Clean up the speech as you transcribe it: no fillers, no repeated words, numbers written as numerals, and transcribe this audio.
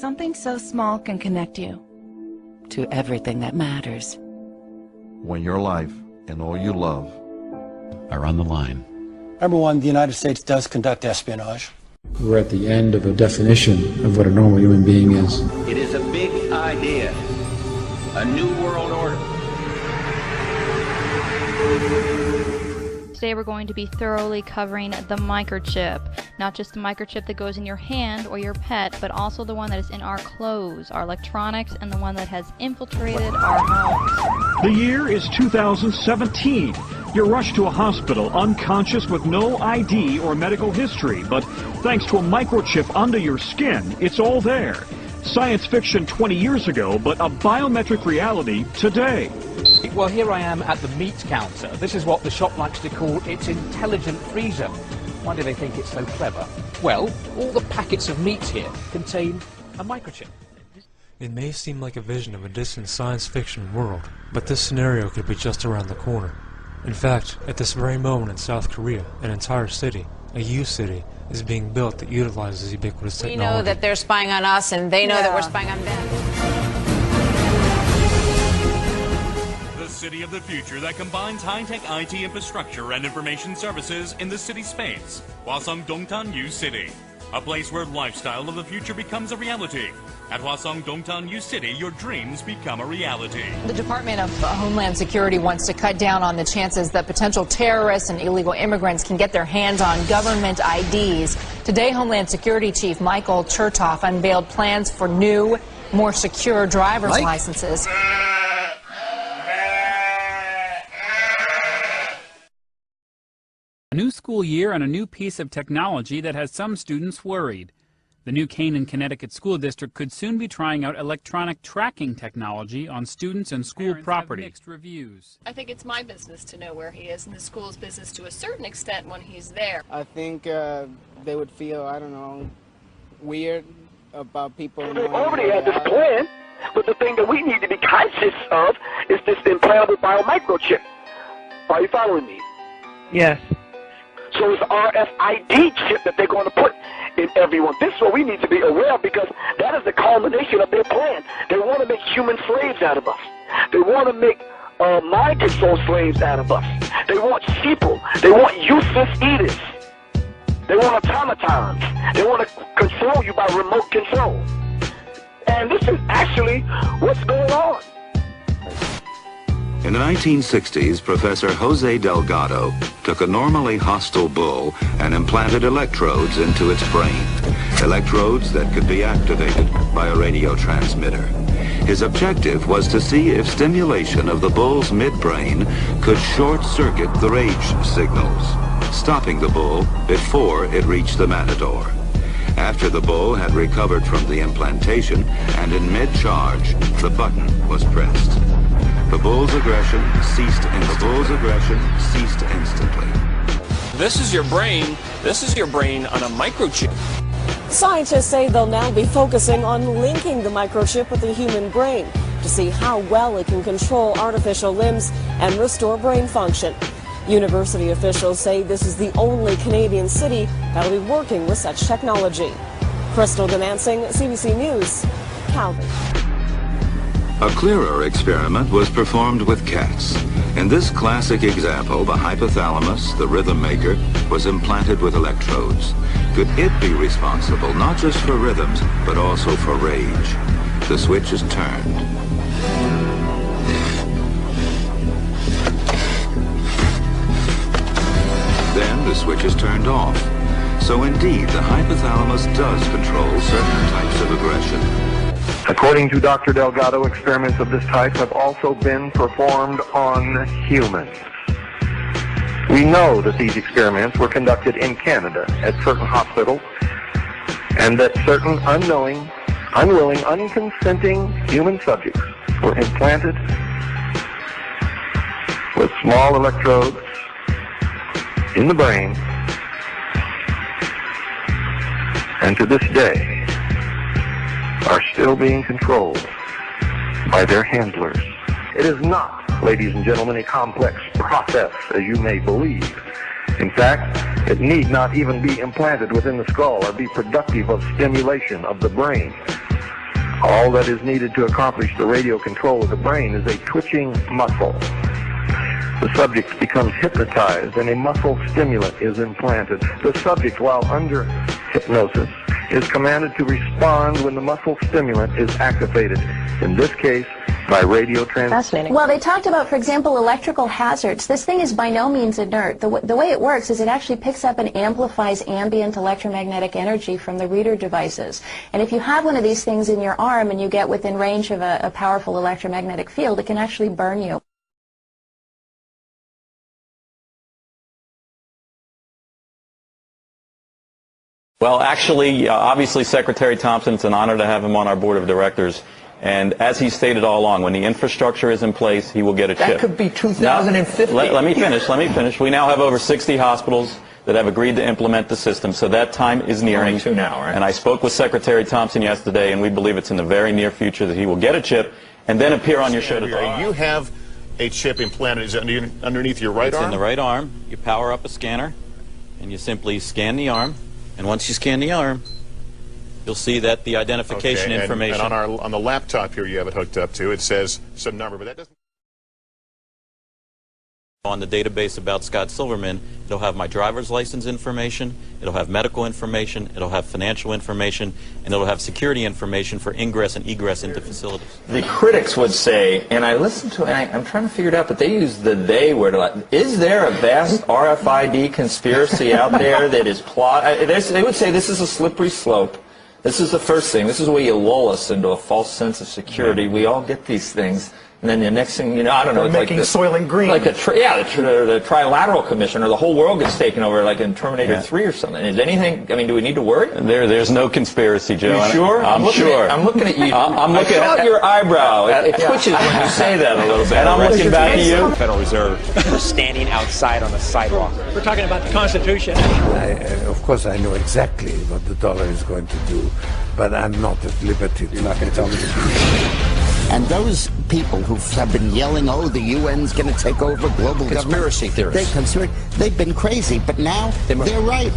something so small can connect you to everything that matters. When your life and all you love are on the line. Number one, the United States does conduct espionage. We're at the end of a definition of what a normal human being is. It is a big idea, a new world order. Today we're going to be thoroughly covering the microchip. Not just the microchip that goes in your hand or your pet, but also the one that is in our clothes, our electronics, and the one that has infiltrated our homes. The year is 2017. You're rushed to a hospital unconscious with no ID or medical history, but thanks to a microchip under your skin, it's all there. Science fiction 20 years ago, but a biometric reality today. Well, here I am at the meat counter. This is what the shop likes to call its intelligent freezer. Why do they think it's so clever? Well, all the packets of meat here contain a microchip. It may seem like a vision of a distant science fiction world, but this scenario could be just around the corner. In fact, at this very moment in South Korea, an entire city, a U-city, is being built that utilizes ubiquitous technology. We know that they're spying on us, and they know that we're spying on them. The city of the future that combines high-tech IT infrastructure and information services in the city space. Hwaseong Dongtan U-City, a place where lifestyle of the future becomes a reality. At Hwaseong Dongtan U-City, your dreams become a reality. The Department of Homeland Security wants to cut down on the chances that potential terrorists and illegal immigrants can get their hands on government IDs. Today, Homeland Security Chief Michael Chertoff unveiled plans for new, more secure driver's licenses. A new school year and a new piece of technology that has some students worried. The new Canaan, Connecticut School District could soon be trying out electronic tracking technology on students and school property. Mixed reviews. I think it's my business to know where he is, and the school's business to a certain extent when he's there. I think they would feel, I don't know, weird about people. They already had this plan, but the thing that we need to be conscious of is this implantable biomicrochip. Are you following me? Yes. So it's RFID chip that they're going to put in everyone. This is what we need to be aware of, because that is the culmination of their plan. They want to make human slaves out of us. They want to make mind control slaves out of us. They want sheeple. They want useless eaters. They want automatons. They want to control you by remote control. And this is actually what's going on. In the 1960s, Professor Jose Delgado took a normally hostile bull and implanted electrodes into its brain. Electrodes that could be activated by a radio transmitter. His objective was to see if stimulation of the bull's midbrain could short-circuit the rage signals, stopping the bull before it reached the matador. After the bull had recovered from the implantation and in mid-charge, the button was pressed. The bull's aggression ceased instantly. This is your brain. This is your brain on a microchip. Scientists say they'll now be focusing on linking the microchip with the human brain to see how well it can control artificial limbs and restore brain function. University officials say this is the only Canadian city that will be working with such technology. Crystal Demansing, CBC News, Calgary. A clearer experiment was performed with cats. In this classic example, the hypothalamus, the rhythm maker, was implanted with electrodes. Could it be responsible not just for rhythms, but also for rage? The switch is turned. Then the switch is turned off. So indeed, the hypothalamus does control certain types of aggression. According to Dr. Delgado, experiments of this type have also been performed on humans. We know that these experiments were conducted in Canada at certain hospitals, and that certain unwilling, unconsenting human subjects were implanted with small electrodes in the brain, and to this day are still being controlled by their handlers. It is not, ladies and gentlemen, a complex process as you may believe. In fact, it need not even be implanted within the skull or be productive of stimulation of the brain. All that is needed to accomplish the radio control of the brain is a twitching muscle. The subject becomes hypnotized and a muscle stimulant is implanted. The subject, while under hypnosis, is commanded to respond when the muscle stimulant is activated, in this case, by radio transmission. Well, they talked about, for example, electrical hazards. This thing is by no means inert. The way it works is it actually picks up and amplifies ambient electromagnetic energy from the reader devices. And if you have one of these things in your arm and you get within range of a powerful electromagnetic field, it can actually burn you. Well, actually, obviously, Secretary Thompson, it's an honor to have him on our board of directors. And as he stated all along, when the infrastructure is in place, he will get a chip. That could be 2050. Let me finish. We now have over 60 hospitals that have agreed to implement the system, so that time is nearing. Only 2 now, right? And I spoke with Secretary Thompson yesterday, and we believe it's in the very near future that he will get a chip and then appear on your show today. You have a chip implanted. Is it underneath your right arm? It's in the right arm. You power up a scanner, and you simply scan the arm. And once you scan the arm, you'll see that the identification information. And on the laptop here you have it hooked up to, it says some number, but that doesn't. On the database about Scott Silverman, it'll have my driver's license information, it'll have medical information, it'll have financial information, and it'll have security information for ingress and egress into facilities. The critics would say, and I listened to it, and I'm trying to figure it out, but they use the "they" word a lot. Is there a vast RFID conspiracy out there that is they would say this is a slippery slope. This is the first thing. This is where you lull us into a false sense of security. We all get these things. And then the next thing you know, I don't know, it's making like Soylent Green. Like the Trilateral Commission, or the whole world gets taken over, like in Terminator 3 or something. Is anything? I mean, do we need to worry? There's no conspiracy, Joe. You sure? I'm sure. I'm looking at you. I'm looking at your eyebrow. It twitches when you say that a little bit. And I'm looking back at you. Federal Reserve. We're standing outside on the sidewalk. We're talking about the Constitution. Of course, I know exactly what the dollar is going to do, but I'm not at liberty to. You're not going to tell me the truth. And those people who have been yelling, oh, the UN's going to take over global Conspiracy government. Conspiracy theorists. They've been crazy, but now they're right.